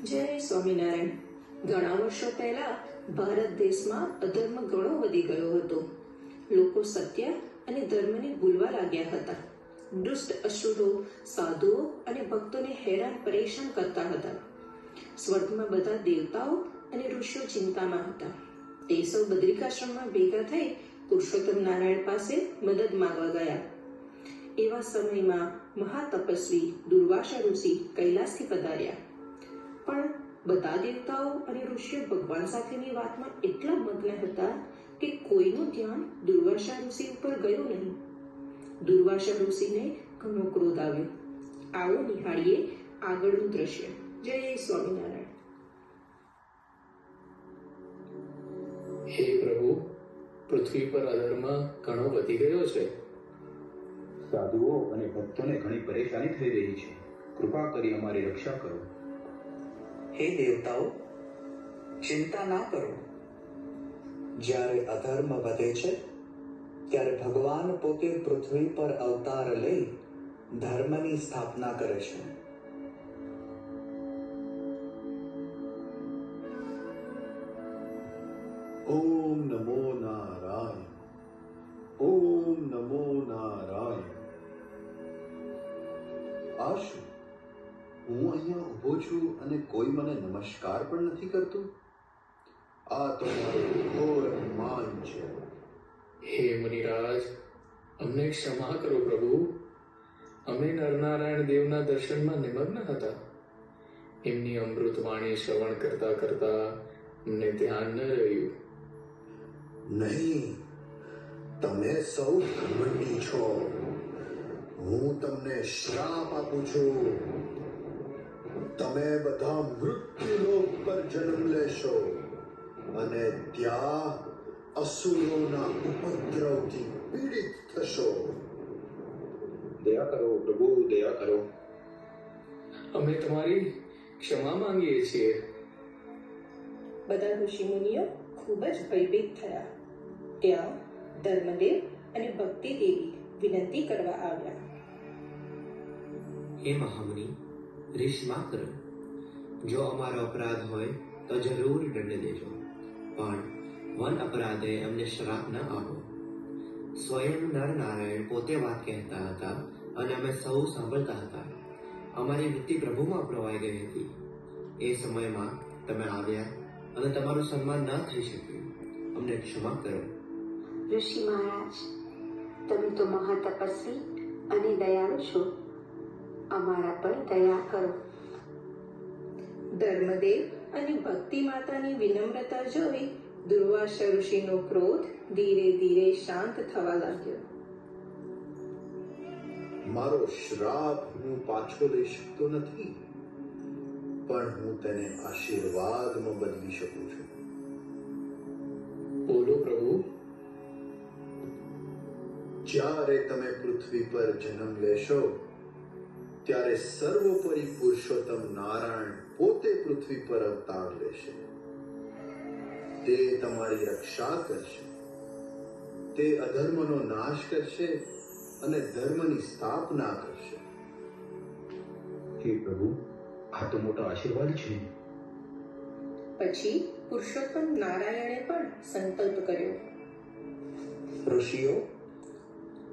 જય સ્વામિનારાયણ. ઘણા વર્ષો પહેલા ભારત દેશમાં અધર્મ ઘણો વધી ગયો હતો. લોકો સત્ય અને ધર્મને ભૂલવા લાગ્યા હતા. દુષ્ટ અસુરો સાધુઓ અને ભક્તોને હેરાન પરેશાન કરતા હતા. સ્વર્ગમાં બધા દેવતાઓ અને ઋષિઓ ચિંતામાં હતા. તે સૌ બદ્રિકાશ્રમમાં ભેગા થઈ પુરુષોત્તમ નારાયણ પાસે મદદ માંગવા ગયા. એવા સમયમાં મહાતપસ્વી દુર્વાસા ઋષિ કૈલાસથી પધાર્યા. પણ બધા દેવતાઓ અને ઋષિઓ ભગવાન સાથેની વાતમાં એટલા મગ્ન હતા કે કોઈનું ધ્યાન દુર્વાસા ઋષિ ઉપર ગયું નહીં. દુર્વાસા ઋષિને ઘણો ક્રોધ આવ્યો. આવો નિહાળીએ આગળનું દ્રશ્ય. જય સ્વામિનારાયણ. હે પ્રભુ, પૃથ્વી પર અધર્મ ઘણો વધી ગયો છે. સાધુઓ અને ભક્તોને ઘણી પરેશાની થઈ રહી છે. કૃપા કરી અમારી રક્ષા કરો. હે દેવતાઓ, ચિંતા ના કરો. જ્યારે અધર્મ વધે છે ત્યારે ભગવાન પોતે પૃથ્વી પર અવતાર લઈ ધર્મની સ્થાપના કરે છે. ઓમ નમો નારાયણ. ઓમ નમો નારાયણ. આ શું? હું અહીંયા ઊભો છું અને કોઈ મને નમસ્કાર પણ નથી કરતું. આ તો મારો ઘોર અપમાન છે. હે મુનિરાજ, અમને ક્ષમા કરો પ્રભુ. અમે નરનારાયણ દેવના દર્શનમાં નિમગ્ન હતા. એમની અમૃતવાણી શ્રવણ કરતા કરતા અમને ધ્યાન ન રહ્યું. નહીં, તમે સૌ ઘમંડી છો. હું તમને શ્રાપ આપું છું. તમે બધા મૃત્યુલોક પર જન્મ લેશો અને ત્યાં અસુરોના ઉપદ્રવથી પીડિત થશો. દયા કરો પ્રભુ, દયા કરો. અમે તમારી ક્ષમા માંગીએ છીએ. બધા ઋષિ મુનિઓ ખૂબ જ ભયભીત થયા. ત્યાં ધર્મદેવ અને ભક્તિ દેવી વિનંતી કરવા આવ્યા. હે મહામુનિ, રીસ ના કરો. જો અમારો અપરાધ હોય તો જરૂર દંડ દેજો, પણ વન અપરાધે અમને શ્રાપ ન આપો. સ્વયં નર નારાયણ પોતે વાત કહેતા હતા અને અમે સૌ સાંભળતા હતા. અમારી વૃત્તિ પ્રભુમાં પ્રવાઈ ગઈ હતી. એ સમયમાં તમે આવ્યા અને તમારું સન્માન ન થઈ શક્યું. અમને ક્ષમા કરો. ઋષિ મહારાજ, તમે તો મહાતપસ્વી અને દયાળુ છો. અમારા પર દયા કરો. ધર્મદેવ અને ભક્તિ માતાની વિનમ્રતા જોઈ દુર્વાસા ઋષિનો ક્રોધ ધીરે ધીરે શાંત થવા લાગ્યો. મારો શ્રાપ હું પાછો લઈ શકતો નથી, પણ હું તેને આશીર્વાદમાં બદલી શકું છું. બોલો પ્રભુ. જ્યારે તમે પૃથ્વી પર જન્મ લેશો ત્યારે સર્વોપરી પુરુષોત્તમ નારાયણ પોતે પૃથ્વી પર અવતાર લેશે. તે તમારી રક્ષા કરશે. તે અધર્મનો નાશ કરશે અને ધર્મની સ્થાપના કરશે. હે પ્રભુ, આ તો મોટો આશીર્વાદ છે. પછી પુરુષોત્તમ નારાયણે પણ સંકલ્પ કર્યો. ઋષિઓ,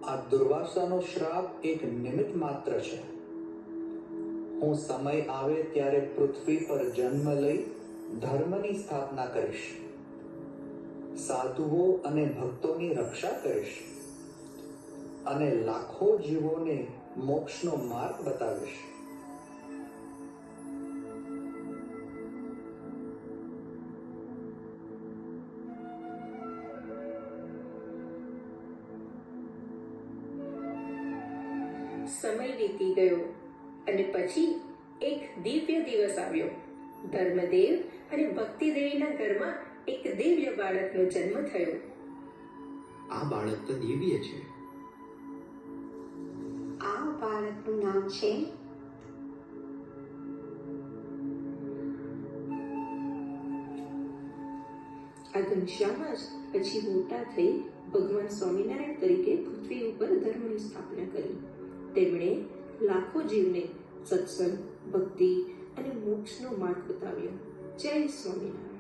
આ દુર્વાસાનો શ્રાપ એક નિમિત્ત માત્ર છે. હું સમય આવે ત્યારે પૃથ્વી પર જન્મ લઈ ધર્મની સ્થાપના કરીશ. સાધુઓ અને ભક્તોની રક્ષા કરીશ અને લાખો જીવોને મોક્ષનો માર્ગ બતાવીશ. સમય વીતી ગયો અને પછી એક દિવ્ય દિવસ આવ્યો. ધર્મદેવ અને ભક્તિ દેવીના ઘરમાં એક દિવ્ય બાળકનો જન્મ થયો. આ બાળક તો દિવ્ય છે. આ બાળકનું નામ છે આ ઘનશ્યામ જ પછી મોટા થઈ ભગવાન સ્વામિનારાયણ તરીકે પૃથ્વી ઉપર ધર્મની સ્થાપના કરી. તેમણે લાખો જીવને સત્સંગ, ભક્તિ અને મોક્ષનો માર્ગ માળખું આવ્યો. જય સ્વામિનારાયણ.